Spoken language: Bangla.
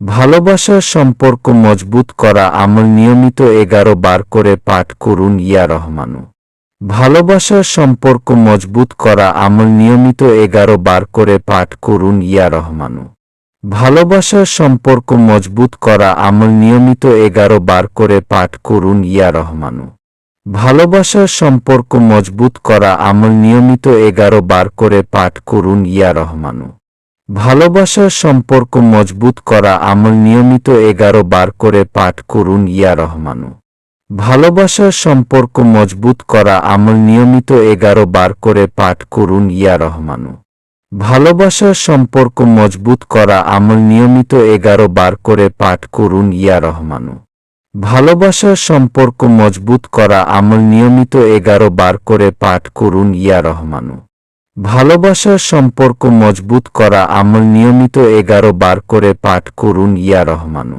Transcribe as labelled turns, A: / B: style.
A: ভালোবাসার সম্পর্ক মজবুত করা আমল নিয়মিত 11 বার করে পাঠ করুন ইয়া রহমানু। ভালোবাসার সম্পর্ক মজবুত করা আমল নিয়মিত 11 বার করে পাঠ করুন ইয়া রহমানু। ভালোবাসার সম্পর্ক মজবুত করা আমল নিয়মিত 11 বার করে পাঠ করুন ইয়া রহমানু। ভালোবাসার সম্পর্ক মজবুত করা আমল নিয়মিত 11 বার করে পাঠ করুন ইয়া রহমানু। ভালোবাসার সম্পর্ক মজবুত করা আমল নিয়মিত 11 বার করে পাঠ করুন ইয়া রহমানু। ভালোবাসার সম্পর্ক মজবুত করা আমল নিয়মিত 11 বার করে পাঠ করুন ইয়া রহমানু। ভালোবাসার সম্পর্ক মজবুত করা আমল নিয়মিত 11 বার করে পাঠ করুন ইয়া রহমানু। ভালোবাসার সম্পর্ক মজবুত করা আমল নিয়মিত 11 বার করে পাঠ করুন ইয়া রহমানু। ভালোবাসার সম্পর্ক মজবুত করা আমল নিয়মিত 11 বার করে পাঠ করুন ইয়া রহমানু।